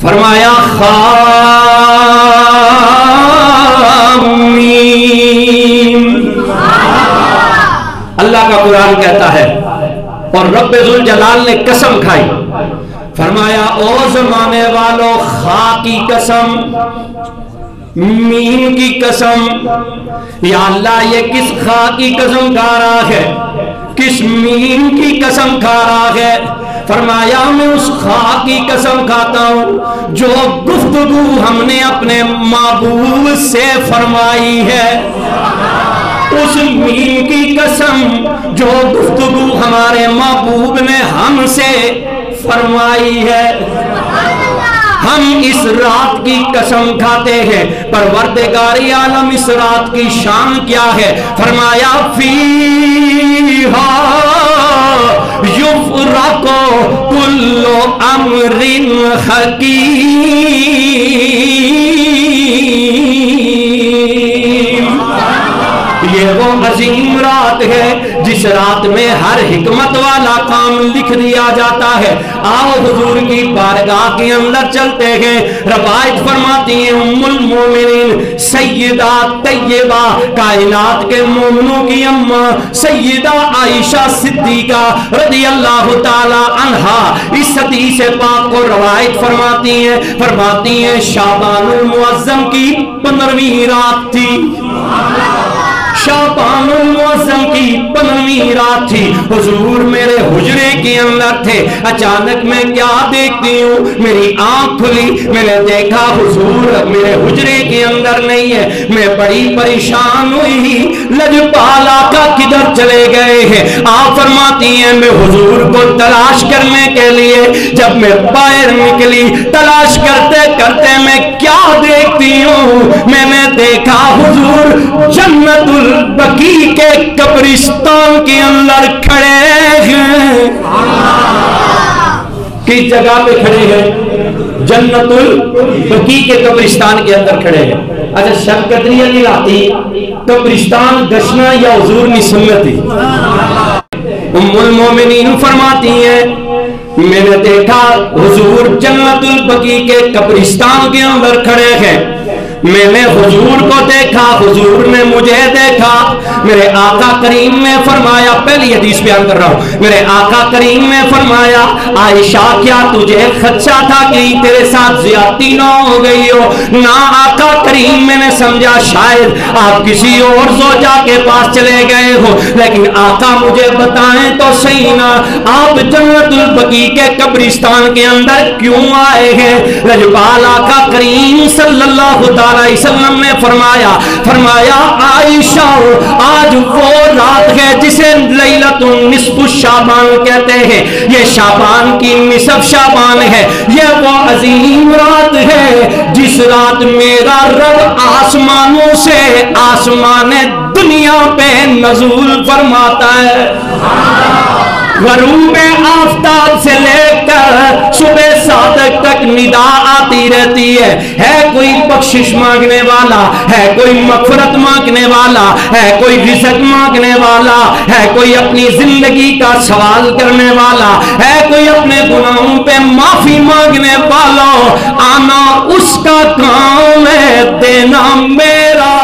فرمایا خامیم. اللہ کا قرآن کہتا ہے اور رب ذوالجلال نے قسم کھائی، فرمایا او زمانے والو، خا کی قسم، میم کی قسم. یا اللہ یہ کس خا کی قسم کھا رہا ہے، کس میم کی قسم کھا رہا ہے؟ فرمایا میں اس خا کی قسم کھاتا ہوں جو گفتگو ہم نے اپنے معبود سے فرمائی ہے، اس میم کی قسم جو گفتگو ہمارے محبوب نے ہم سے فرمائی ہے. ہم اس رات کی قسم کھاتے ہیں. پروردگار عالم اس رات کی شان کیا ہے؟ فرمایا فیہا یفرق کل امر حکیم. یہ وہ عظیم رات ہے جس رات میں ہر حکمت والا کام لکھ دیا جاتا ہے. آؤ حضور کی بارگاہ کے اندر چلتے ہیں. روایت فرماتی ہیں ام المومنین سیدہ طیبہ، کائنات کے مومنوں کی اماں سیدہ عائشہ صدیقہ رضی اللہ تعالی عنہا اس حدیث پاک کو روایت فرماتی ہیں شعبان المعظم کی 15ویں رات تھی. شعبان المعظم کی 15ویں رات تھی. حضور میرے حجرے کے اندر تھے. اچانک میں کیا دیکھتی ہوں، میری آنکھ کھلی، میں نے دیکھا حضور میرے حجرے کے اندر نہیں ہے. میں بڑی پریشان ہوئی، لجپال آقا کدھر چلے گئے ہیں؟ آپ فرماتی ہیں میں حضور کو تلاش کرنے کے لیے جب میں باہر نکلی، تلاش کرتے کرتے میں کیا دیکھتی ہوں، میں نے دیکھا حضور جنت البقیع کے قبرستان کے اندر کھڑے ہیں. کس جگہ پہ کھڑے ہیں؟ جنت البقیع کے قبرستان کے اندر کھڑے ہیں. اچھا شب قدری نہیں لاتی قبرستان گشنا یا حضور کی سنتی؟ ام المومنین فرماتی ہیں میں نے دیکھا حضور جنت البقیع کے قبرستان کے اندر کھڑے ہیں. میں نے حضور کو دیکھا، حضور نے مجھے دیکھا. میرے آقا کریم نے فرمایا، پہلی حدیث بیان کر رہا ہوں، میرے آقا کریم نے فرمایا عائشہ کیا تجھے خدشہ تھا کہ تیرے ساتھ زیادتی نہ ہو گئی ہو؟ نہ آقا کریم، میں نے سمجھا شاید آپ کسی اور زوجہ کے پاس چلے گئے ہو، لیکن آقا مجھے بتائیں تو صحیح نا آپ جنت البقیع کے قبرستان کے اندر کیوں آئے ہیں؟ لجپال آقا کریم صلی اللہ علیہ وسلم نے فرمایا عائشہ آج وہ رات ہے جسے لیلۃ نصف شعبان کہتے ہیں. یہ شعبان کی نصف شعبان ہے. یہ وہ عظیم رات ہے جس رات میرا رب آسمانوں سے آسمان دنیا پہ نزول فرماتا ہے. غروب آفتاب سے لے کر صبح صادق تک ندا آتی رہتی ہے کوئی بخشش مانگنے والا، ہے کوئی مغفرت مانگنے والا، ہے کوئی رزق مانگنے والا، ہے کوئی اپنی زندگی کا سوال کرنے والا، ہے کوئی اپنے گناہوں پہ معافی مانگنے والا. آنا اس کا کام ہے، دینا میرا